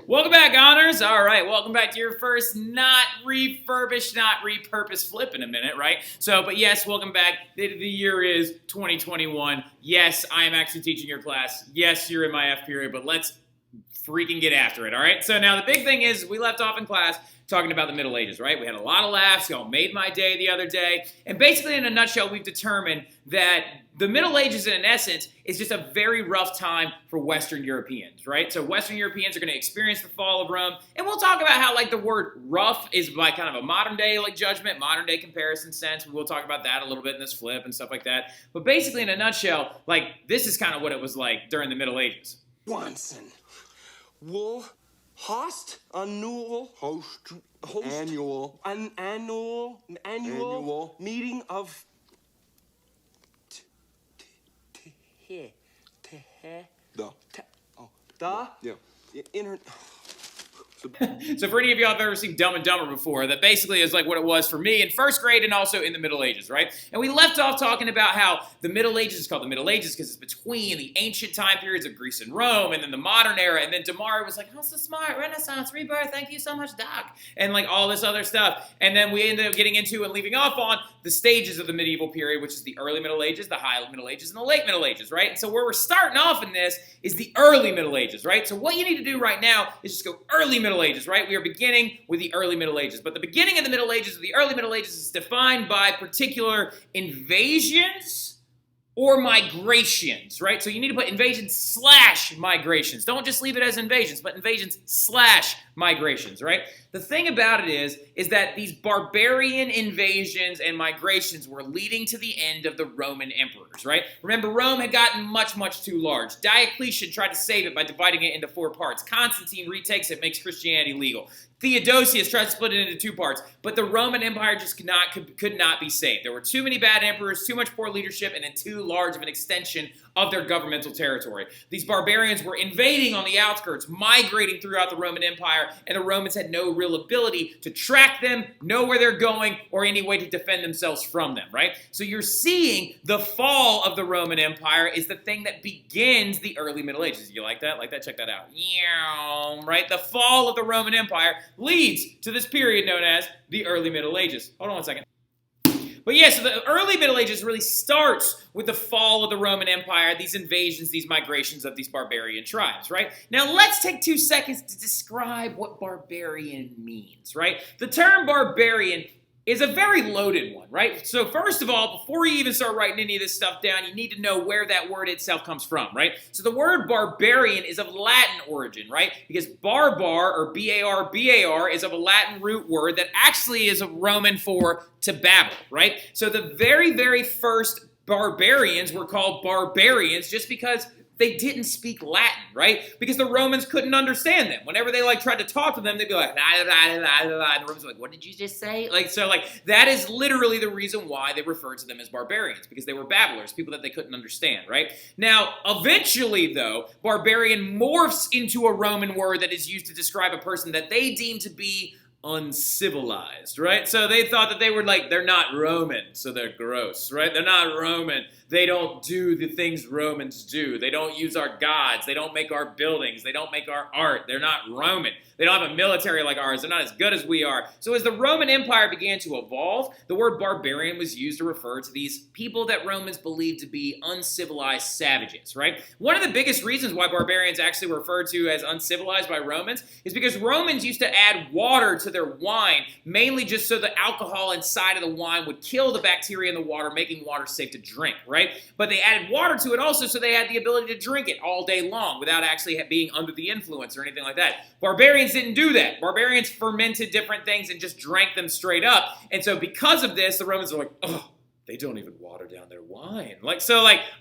Welcome back, Hnrs. All right, welcome back to your first not refurbished, not repurposed flip in a minute, right? But yes, welcome back. The year is 2021. Yes, I am actually teaching your class. Yes, you're in my F period, but let's freaking get after it, all right? So now the big thing is we left off in class talking about the Middle Ages, right? We had a lot of laughs. Y'all made my day the other day. And basically, in a nutshell, we've determined that the Middle Ages, in essence, is just a very rough time for Western Europeans, right? So Western Europeans are going to experience the fall of Rome. And we'll talk about how, the word rough is by kind of a modern-day, judgment, modern-day comparison sense. We will talk about that a little bit in this flip and stuff like that. But basically, in a nutshell, this is kind of what it was like during the Middle Ages. Swanson. Wool. Host? Annual. Host. Annual. An annual meeting of. So for any of y'all have ever seen Dumb and Dumber before, that basically is what it was for me in first grade and also in the Middle Ages, right? And we left off talking about how the Middle Ages is called the Middle Ages because it's between the ancient time periods of Greece and Rome and then the modern era. And then Damari was like, oh, so smart, Renaissance, rebirth, thank you so much, Doc. And all this other stuff. And then we ended up getting into and leaving off on the stages of the medieval period, which is the early Middle Ages, the high Middle Ages, and the late Middle Ages, right? And so where we're starting off in this is the early Middle Ages, right? So what you need to do right now is just go early Middle Ages, right? We are beginning with the early Middle Ages. But the beginning of the Middle Ages, or the early Middle Ages, is defined by particular invasions or migrations, right? So you need to put invasions / migrations. Don't just leave it as invasions, but invasions / migrations, right? The thing about it is that these barbarian invasions and migrations were leading to the end of the Roman emperors, right? Remember, Rome had gotten much, much too large. Diocletian tried to save it by dividing it into 4 parts. Constantine retakes it, makes Christianity legal. Theodosius tried to split it into 2 parts, but the Roman Empire just could not be saved. There were too many bad emperors, too much poor leadership, and too large of an extension of their governmental territory. These barbarians were invading on the outskirts, migrating throughout the Roman Empire, and the Romans had no real ability to track them, know where they're going, or any way to defend themselves from them, right? So you're seeing the fall of the Roman Empire is the thing that begins the early Middle Ages. You like that? Like that? Check that out. Right? The fall of the Roman Empire leads to this period known as the early Middle Ages. Hold on one second. But yeah, so the early Middle Ages really starts with the fall of the Roman Empire, these invasions, these migrations of these barbarian tribes, right? Now let's take 2 seconds to describe what barbarian means, right? The term barbarian is a very loaded one, right? So first of all, before you even start writing any of this stuff down, you need to know where that word itself comes from, right? So the word barbarian is of Latin origin, right? Because barbar, or B-A-R-B-A-R, is of a Latin root word that actually is a Roman for to babble, right? So the very, very first barbarians were called barbarians just because they didn't speak Latin, right? Because the Romans couldn't understand them. Whenever they tried to talk to them, they'd be like, la, la, la, la, la, and the Romans were like, what did you just say? That is literally the reason why they referred to them as barbarians, because they were babblers, people that they couldn't understand, right? Now, eventually, though, barbarian morphs into a Roman word that is used to describe a person that they deem to be uncivilized, right? So they thought that they were they're not Roman, so they're gross, right? They're not Roman. They don't do the things Romans do. They don't use our gods. They don't make our buildings. They don't make our art. They're not Roman. They don't have a military like ours. They're not as good as we are. So as the Roman Empire began to evolve, the word barbarian was used to refer to these people that Romans believed to be uncivilized savages, right? One of the biggest reasons why barbarians actually were referred to as uncivilized by Romans is because Romans used to add water to their wine, mainly just so the alcohol inside of the wine would kill the bacteria in the water, making water safe to drink, right? But they added water to it also so they had the ability to drink it all day long without actually being under the influence or anything like that. Barbarians didn't do that. Barbarians fermented different things and just drank them straight up. And so because of this, the Romans were like, oh, they don't even water down their wine.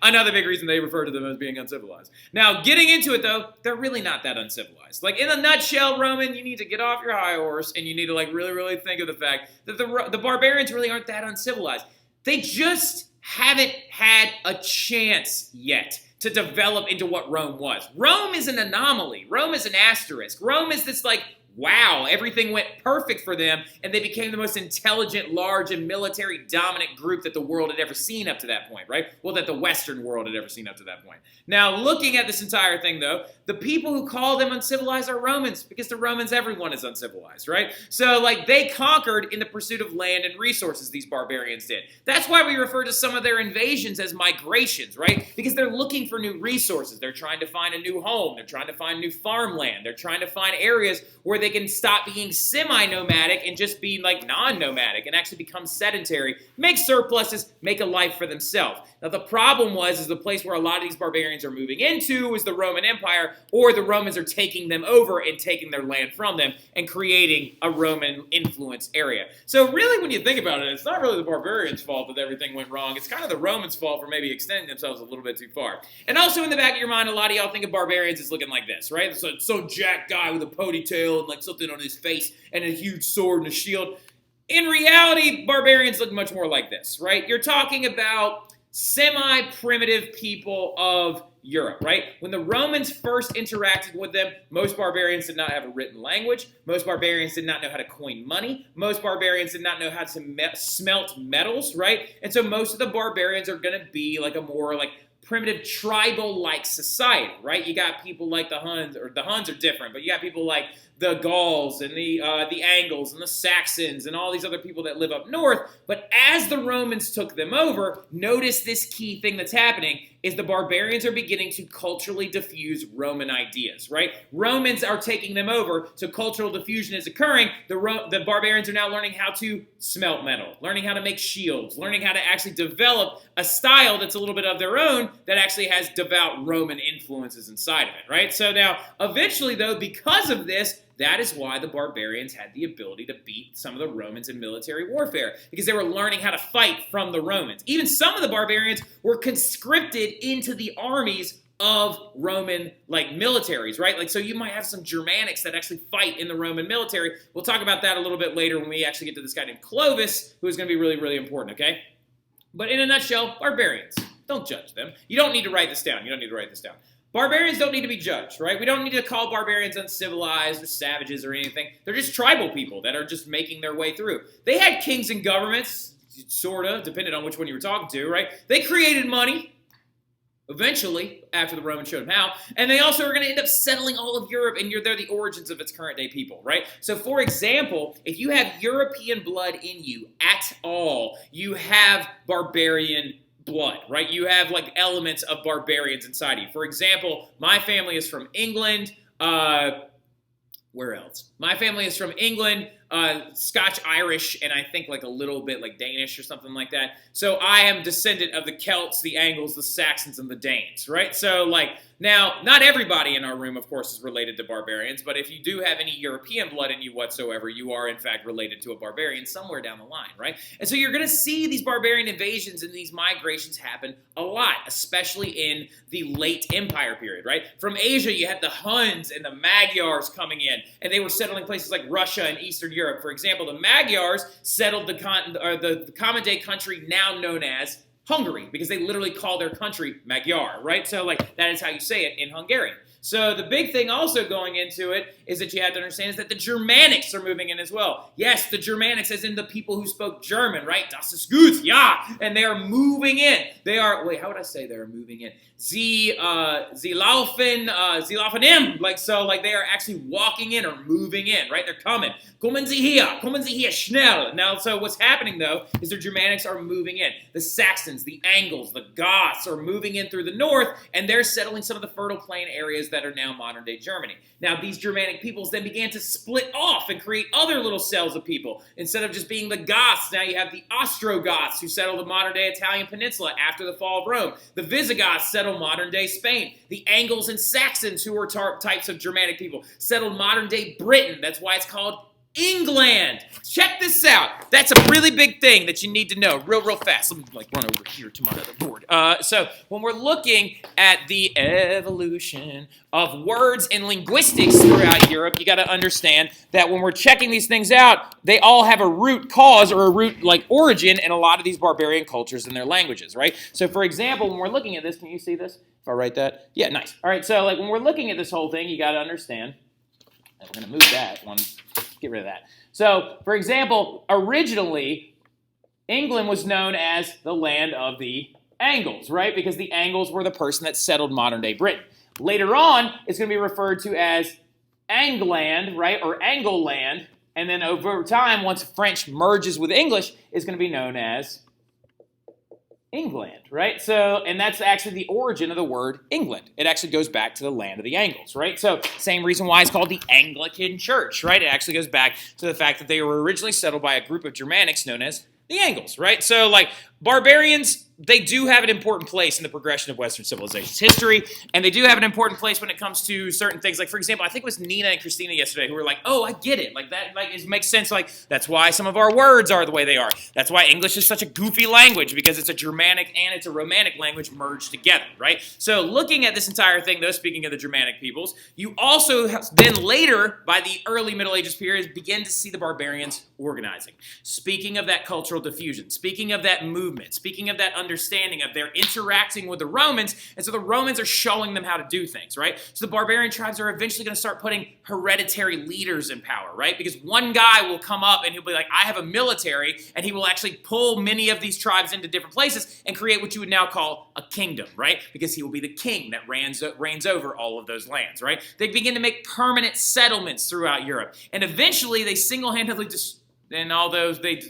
Another big reason they refer to them as being uncivilized. Now, getting into it, though, they're really not that uncivilized. In a nutshell, Roman, you need to get off your high horse and you need to, really, really think of the fact that the barbarians really aren't that uncivilized. They just haven't had a chance yet to develop into what Rome was. Rome is an anomaly. Rome is an asterisk. Rome is this, wow, everything went perfect for them, and they became the most intelligent, large, and military dominant group that the world had ever seen up to that point, right? Well, that the Western world had ever seen up to that point. Now, looking at this entire thing, though, the people who call them uncivilized are Romans, because the Romans, everyone is uncivilized, right? So, like, they conquered in the pursuit of land and resources, these barbarians did. That's why we refer to some of their invasions as migrations, right? Because they're looking for new resources. They're trying to find a new home. They're trying to find new farmland. They're trying to find areas where they can stop being semi-nomadic and just be like non-nomadic and actually become sedentary, make surpluses, make a life for themselves. Now the problem is the place where a lot of these barbarians are moving into is the Roman Empire, or the Romans are taking them over and taking their land from them and creating a Roman influence area. So really, when you think about it, it's not really the barbarians' fault that everything went wrong. It's kind of the Romans' fault for maybe extending themselves a little bit too far. And also in the back of your mind, a lot of y'all think of barbarians as looking like this, right? So some jacked guy with a ponytail and like something on his face and a huge sword and a shield. In reality, barbarians look much more like this, right? You're talking about semi-primitive people of Europe, right? When the Romans first interacted with them, most barbarians did not have a written language. Most barbarians did not know how to coin money. Most barbarians did not know how to smelt metals, right? And so most of the barbarians are going to be like a more like primitive tribal-like society, right? You got people like the Huns, or the Huns are different, but you got people like the Gauls and the Angles and the Saxons and all these other people that live up north. But as the Romans took them over, notice this key thing that's happening is the barbarians are beginning to culturally diffuse Roman ideas, right? Romans are taking them over, so cultural diffusion is occurring. The barbarians are now learning how to smelt metal, learning how to make shields, learning how to actually develop a style that's a little bit of their own that actually has devout Roman influences inside of it, right? So now, eventually though, because of this, that is why the barbarians had the ability to beat some of the Romans in military warfare, because they were learning how to fight from the Romans. Even some of the barbarians were conscripted into the armies of Roman, like, militaries, right? Like, so you might have some Germanics that actually fight in the Roman military. We'll talk about that a little bit later when we actually get to this guy named Clovis, who is going to be really, really important, okay? But in a nutshell, barbarians. Don't judge them. You don't need to write this down. You don't need to write this down. Barbarians don't need to be judged, right? We don't need to call barbarians uncivilized or savages or anything. They're just tribal people that are just making their way through. They had kings and governments, sort of, depending on which one you were talking to, right? They created money, eventually, after the Romans showed them how, and they also are going to end up settling all of Europe, and they're the origins of its current-day people, right? So, for example, if you have European blood in you at all, you have barbarian blood, right? You have like elements of barbarians inside you. For example, my family is from England. Where else? My family is from England, Scotch-Irish, and I think like a little bit like Danish or something like that. So I am descendant of the Celts, the Angles, the Saxons, and the Danes, right? So like, now, not everybody in our room, of course, is related to barbarians, but if you do have any European blood in you whatsoever, you are, in fact, related to a barbarian somewhere down the line, right? And so you're going to see these barbarian invasions and these migrations happen a lot, especially in the late Empire period, right? From Asia, you had the Huns and the Magyars coming in, and they were settling places like Russia and Eastern Europe. For example, the Magyars settled the common-day country now known as Hungary, because they literally call their country Magyar, right? So, like, that is how you say it in Hungarian. So the big thing also going into it is that you have to understand is that the Germanics are moving in as well. Yes, the Germanics as in the people who spoke German, right? Das ist gut, ja. And they are moving in. They are, wait, how would I say they are moving in? Sie laufen in. Like, so, like, they are actually walking in or moving in, right? They're coming. Kommen Sie hier, schnell. Now, so what's happening, though, is the Germanics are moving in. The Saxons, the Angles, the Goths are moving in through the north, and they're settling some of the fertile plain areas that are now modern-day Germany. Now, these Germanic peoples then began to split off and create other little cells of people. Instead of just being the Goths, now you have the Ostrogoths, who settled the modern-day Italian peninsula after the fall of Rome. The Visigoths settled modern-day Spain. The Angles and Saxons, who were types of Germanic people, settled modern-day Britain. That's why it's called England. Check this out. That's a really big thing that you need to know real fast. Let me like run over here to my other board. So when we're looking at the evolution of words and linguistics throughout Europe, you got to understand that when we're checking these things out, they all have a root cause or a root like origin in a lot of these barbarian cultures and their languages, right? So for example, when we're looking at this, can you see this? If I write that? Yeah, nice. All right, so like when we're looking at this whole thing, you got to understand And we're going to move that one. Get rid of that. So, for example, originally, England was known as the land of the Angles, right? Because the Angles were the person that settled modern-day Britain. Later on, it's going to be referred to as Angland, right, or Angleland, and then over time, once French merges with English, it's going to be known as England, right? So, and that's actually the origin of the word England. It actually goes back to the land of the Angles, right? So, same reason why it's called the Anglican Church, right? It actually goes back to the fact that they were originally settled by a group of Germanics known as the Angles, right? So, like, barbarians, they do have an important place in the progression of Western civilization's history, and they do have an important place when it comes to certain things. Like, for example, I think it was Nina and Christina yesterday who were like, oh, I get it. Like, that it makes sense. Like, that's why some of our words are the way they are. That's why English is such a goofy language, because it's a Germanic and it's a Romantic language merged together, right? So, looking at this entire thing, though, speaking of the Germanic peoples, you also then later, by the early Middle Ages period, begin to see the barbarians organizing. Speaking of that cultural diffusion, speaking of that movement, speaking of that understanding of their interacting with the Romans, and so the Romans are showing them how to do things, right? So the barbarian tribes are eventually going to start putting hereditary leaders in power, right? Because one guy will come up and he'll be like, I have a military, and he will actually pull many of these tribes into different places and create what you would now call a kingdom, right? Because he will be the king that reigns over all of those lands, right? They begin to make permanent settlements throughout Europe, and eventually they single-handedly and although they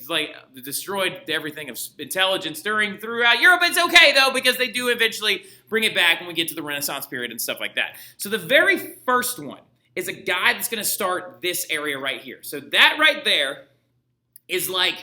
destroyed everything of intelligence throughout Europe, it's okay though, because they do eventually bring it back when we get to the Renaissance period and stuff like that. So the very first one is a guy that's going to start this area right here. So that right there is like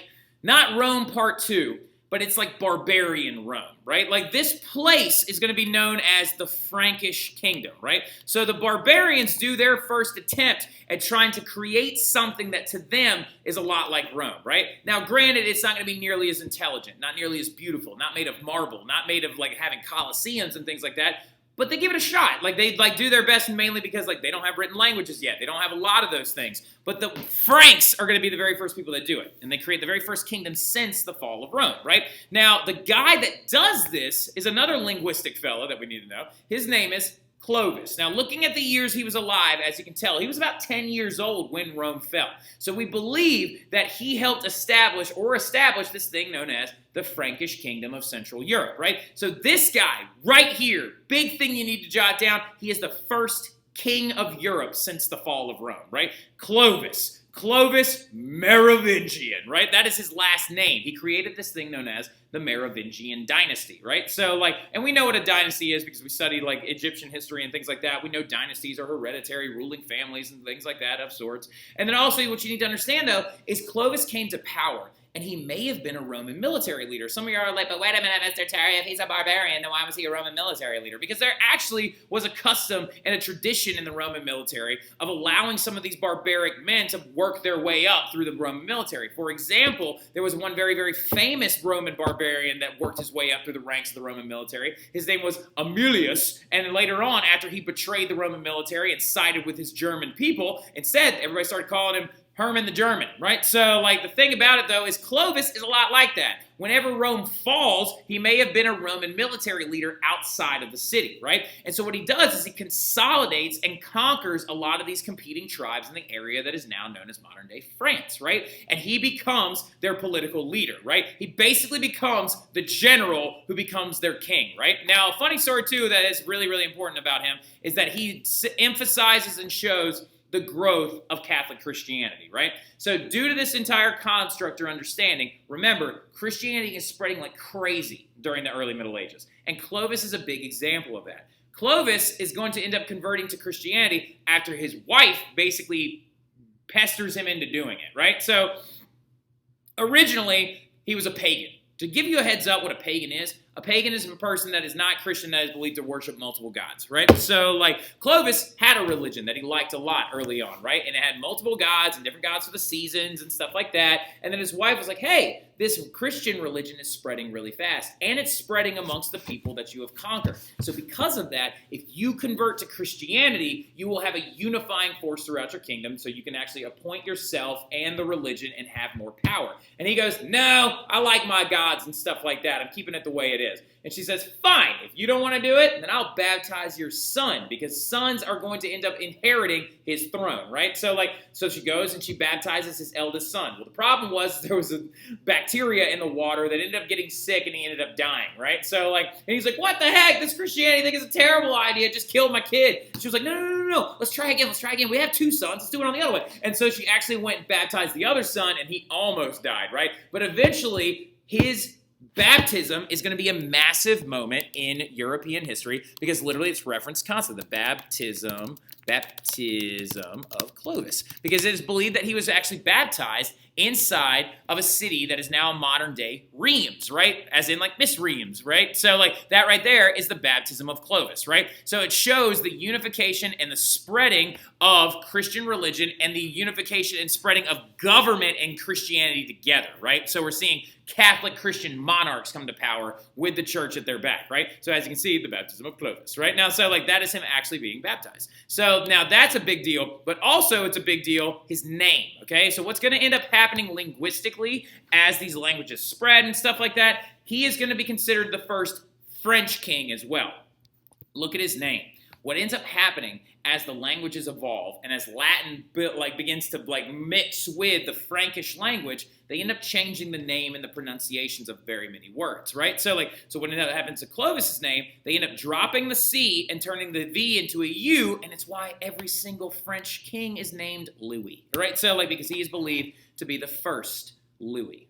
not Rome Part 2, but it's like barbarian Rome, right? Like this place is going to be known as the Frankish Kingdom, right? So the barbarians do their first attempt at trying to create something that to them is a lot like Rome, right? Now, granted, it's not going to be nearly as intelligent, not nearly as beautiful, not made of marble, not made of like having colosseums and things like that, but they give it a shot. Like they do their best, and mainly because like they don't have written languages yet. They don't have a lot of those things. But the Franks are going to be the very first people that do it, and they create the very first kingdom since the fall of Rome, right? Now, the guy that does this is another linguistic fellow that we need to know. His name is Clovis. Now, looking at the years he was alive, as you can tell, he was about 10 years old when Rome fell. So we believe that he helped establish this thing known as the Frankish Kingdom of Central Europe, right? So this guy right here, big thing you need to jot down, he is the first king of Europe since the fall of Rome, right? Clovis Merovingian, right? That is his last name. He created this thing known as the Merovingian dynasty, right? So, like, and we know what a dynasty is because we studied, like, Egyptian history and things like that. We know dynasties are hereditary ruling families and things like that of sorts. And then also what you need to understand, though, is Clovis came to power, and he may have been a Roman military leader. Some of you are like, but wait a minute, Mr. Terry, if he's a barbarian, then why was he a Roman military leader? Because there actually was a custom and a tradition in the Roman military of allowing some of these barbaric men to work their way up through the Roman military. For example, there was one very, very famous Roman barbarian that worked his way up through the ranks of the Roman military. His name was Aemilius, and later on, after he betrayed the Roman military and sided with his German people, instead, everybody started calling him Herman the German, right? So, like, the thing about it, though, is Clovis is a lot like that. Whenever Rome falls, he may have been a Roman military leader outside of the city, right? And so what he does is he consolidates and conquers a lot of these competing tribes in the area that is now known as modern-day France, right? And he becomes their political leader, right? He basically becomes the general who becomes their king, right? Now, a funny story, too, that is really, really important about him is that he emphasizes and shows the growth of Catholic Christianity, right? So due to this entire construct or understanding, remember, Christianity is spreading like crazy during the early Middle Ages. And Clovis is a big example of that. Clovis is going to end up converting to Christianity after his wife basically pesters him into doing it, right? So originally, he was a pagan. To give you a heads up what a pagan is a person that is not Christian that is believed to worship multiple gods, right? So, like, Clovis had a religion that he liked a lot early on, right? And it had multiple gods and different gods for the seasons and stuff like that. And then his wife was like, hey, this Christian religion is spreading really fast, and it's spreading amongst the people that you have conquered. So because of that, if you convert to Christianity, you will have a unifying force throughout your kingdom, so you can actually appoint yourself and the religion and have more power. And he goes, no, I like my gods and stuff like that. I'm keeping it the way it is. And she says, fine, if you don't want to do it, then I'll baptize your son, because sons are going to end up inheriting his throne, right? So she goes and she baptizes his eldest son. Well, the problem was there was a bacteria in the water that ended up getting sick and he ended up dying, right? So and he's like, what the heck? This Christianity thing is a terrible idea. Just killed my kid. She was like, no. Let's try again. We have 2 sons. Let's do it on the other way. And so she actually went and baptized the other son, and he almost died, right? But eventually, his baptism is going to be a massive moment in European history, because literally it's referenced constantly, the baptism of Clovis, because it is believed that he was actually baptized inside of a city that is now modern-day Reims, right? As in, Miss Reims, right? So, that right there is the baptism of Clovis, right? So it shows the unification and the spreading of Christian religion and the unification and spreading of government and Christianity together, right? So we're seeing Catholic Christian monarchs come to power with the church at their back, right? So as you can see, the baptism of Clovis, right? Now, so that is him actually being baptized. So now that's a big deal, but also it's a big deal, his name, okay? So what's going to end up happening linguistically as these languages spread and stuff like that, he is going to be considered the first French king as well. Look at his name. What ends up happening as the languages evolve and as Latin begins to mix with the Frankish language, they end up changing the name and the pronunciations of very many words, right? So when it happens to Clovis's name, they end up dropping the C and turning the V into a U, and it's why every single French king is named Louis, right? So because he is believed to be the first Louis.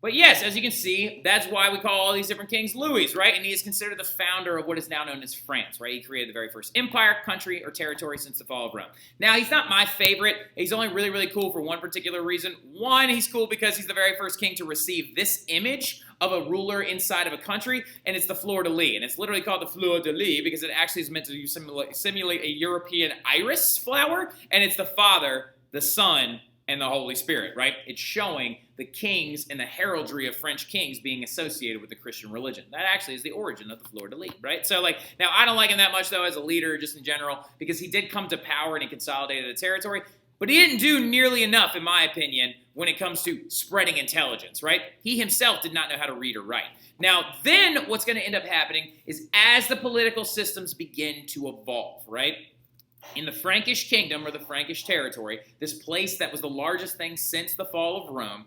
But yes, as you can see, that's why we call all these different kings Louis, right? And he is considered the founder of what is now known as France, right? He created the very first empire, country, or territory since the fall of Rome. Now, he's not my favorite. He's only really, really cool for one particular reason. One, he's cool because he's the very first king to receive this image of a ruler inside of a country, and it's the fleur-de-lis. And it's literally called the fleur-de-lis because it actually is meant to simulate a European iris flower, and it's the Father, the Son, and the Holy Spirit, right? It's showing the kings and the heraldry of French kings being associated with the Christian religion. That actually is the origin of the fleur-de-lis, right? So now I don't like him that much though as a leader just in general, because he did come to power and he consolidated a territory, but he didn't do nearly enough, in my opinion, when it comes to spreading intelligence, right? He himself did not know how to read or write. Now, then what's going to end up happening is as the political systems begin to evolve, right? In the Frankish Kingdom, or the Frankish territory, this place that was the largest thing since the fall of Rome,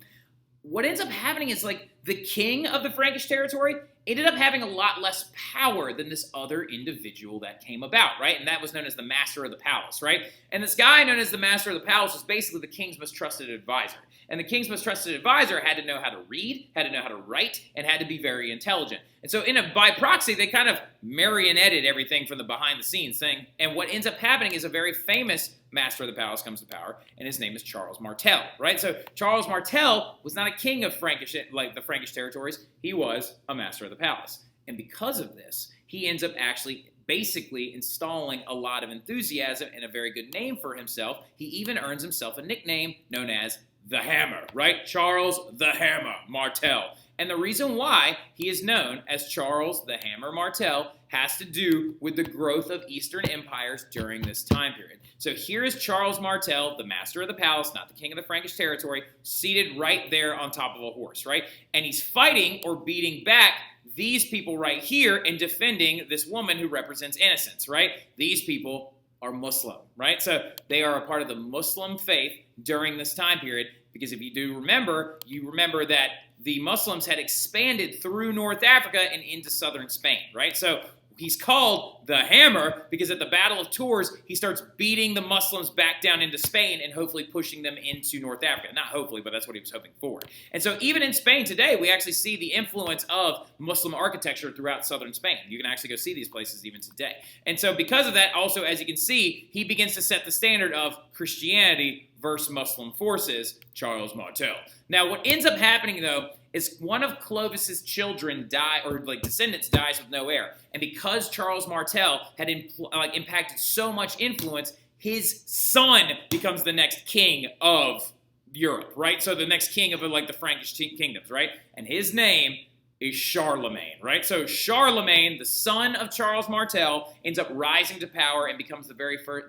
what ends up happening is the king of the Frankish territory ended up having a lot less power than this other individual that came about, right? And that was known as the Master of the Palace, right? And this guy known as the Master of the Palace was basically the king's most trusted advisor. And the king's most trusted advisor had to know how to read, had to know how to write, and had to be very intelligent. And so by proxy, they kind of marionetted everything from the behind-the-scenes thing. And what ends up happening is a very famous Master of the Palace comes to power, and his name is Charles Martel, right? So Charles Martel was not a king of the Frankish territories. He was a Master of the Palace. And because of this, he ends up actually basically installing a lot of enthusiasm and a very good name for himself. He even earns himself a nickname known as the Hammer, right? Charles the Hammer Martel. And the reason why he is known as Charles the Hammer Martel has to do with the growth of Eastern empires during this time period. So here is Charles Martel, the Master of the Palace, not the king of the Frankish territory, seated right there on top of a horse, right? And he's fighting or beating back these people right here and defending this woman who represents innocence, right? These people are Muslim, right? So they are a part of the Muslim faith during this time period, because if you do remember, you remember that the Muslims had expanded through North Africa and into southern Spain, right? So he's called the Hammer because at the Battle of Tours, he starts beating the Muslims back down into Spain and hopefully pushing them into North Africa. Not hopefully, but that's what he was hoping for. And so even in Spain today, we actually see the influence of Muslim architecture throughout southern Spain. You can actually go see these places even today. And so because of that, also, as you can see, he begins to set the standard of Christianity versus Muslim forces, Charles Martel. Now, what ends up happening, though, is one of Clovis's children descendants dies with no heir. And because Charles Martel had impacted so much influence, his son becomes the next king of Europe, right? So the next king of the Frankish kingdoms, right? And his name is Charlemagne, right? So Charlemagne, the son of Charles Martel, ends up rising to power and becomes the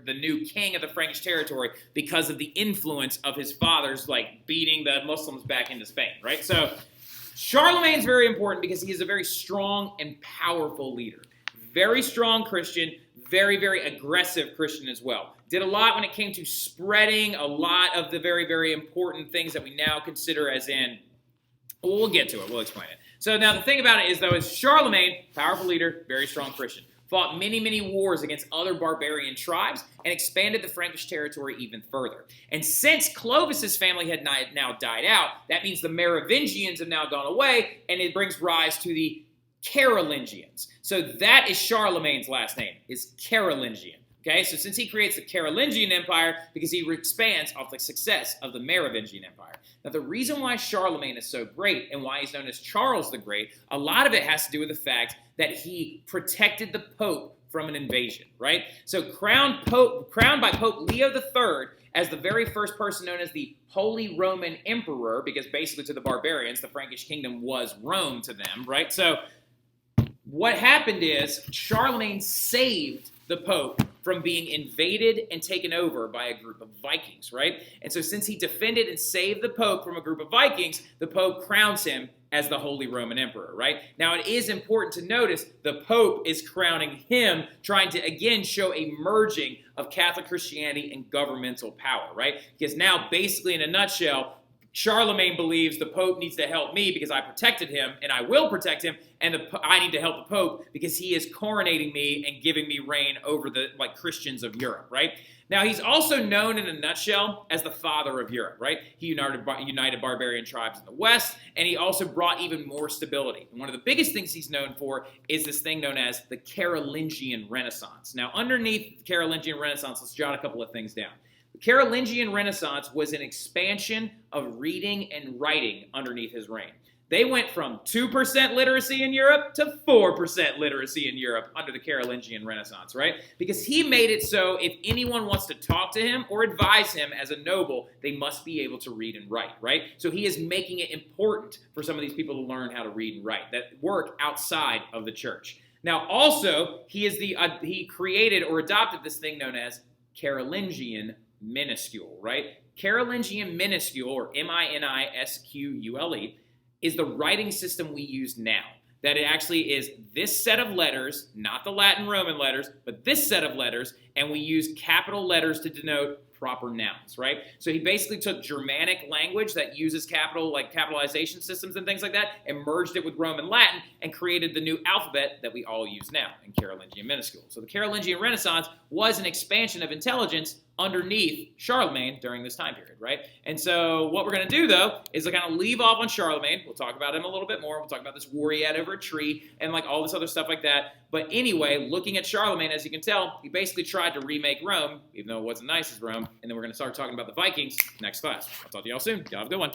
new king of the Frankish territory because of the influence of his father's beating the Muslims back into Spain, right? So Charlemagne's very important because he is a very strong and powerful leader. Very strong Christian, very, very aggressive Christian as well. Did a lot when it came to spreading a lot of the very, very important things that we now consider as in, well, we'll get to it, we'll explain it. So now the thing about it is, though, is Charlemagne, powerful leader, very strong Christian, fought many, many wars against other barbarian tribes and expanded the Frankish territory even further. And since Clovis's family had now died out, that means the Merovingians have now gone away, and it brings rise to the Carolingians. So that is Charlemagne's last name, is Carolingian. Okay, so since he creates the Carolingian Empire, because he expands off the success of the Merovingian Empire. Now, the reason why Charlemagne is so great and why he's known as Charles the Great, a lot of it has to do with the fact that he protected the Pope from an invasion, right? So crowned by Pope Leo III as the very first person known as the Holy Roman Emperor, because basically to the barbarians, the Frankish Kingdom was Rome to them, right? So what happened is Charlemagne saved the Pope from being invaded and taken over by a group of Vikings, right? And so since he defended and saved the Pope from a group of Vikings, the Pope crowns him as the Holy Roman Emperor, right? Now, it is important to notice the Pope is crowning him, trying to, again, show a merging of Catholic Christianity and governmental power, right? Because now, basically, in a nutshell, Charlemagne believes the Pope needs to help me because I protected him, and I will protect him, and I need to help the Pope because he is coronating me and giving me reign over the Christians of Europe, right? Now, he's also known in a nutshell as the father of Europe, right? He united barbarian tribes in the West, and he also brought even more stability. And one of the biggest things he's known for is this thing known as the Carolingian Renaissance. Now, underneath the Carolingian Renaissance, let's jot a couple of things down. The Carolingian Renaissance was an expansion of reading and writing underneath his reign. They went from 2% literacy in Europe to 4% literacy in Europe under the Carolingian Renaissance, right? Because he made it so if anyone wants to talk to him or advise him as a noble, they must be able to read and write, right? So he is making it important for some of these people to learn how to read and write that work outside of the church. Now, also, he created or adopted this thing known as Carolingian minuscule, right? Carolingian minuscule, or M-I-N-I-S-Q-U-L-E, is the writing system we use now. That it actually is this set of letters, not the Latin Roman letters, but this set of letters, and we use capital letters to denote proper nouns, right? So he basically took Germanic language that uses capitalization systems and things like that, and merged it with Roman Latin, and created the new alphabet that we all use now in Carolingian minuscule. So the Carolingian Renaissance was an expansion of intelligence underneath Charlemagne during this time period, right? And so what we're going to do, though, is to kind of leave off on Charlemagne. We'll talk about him a little bit more. We'll talk about this war he had over a tree and all this other stuff like that. But anyway, looking at Charlemagne, as you can tell, he basically tried to remake Rome, even though it wasn't nice as Rome. And then we're going to start talking about the Vikings next class. I'll talk to y'all soon. Y'all have a good one.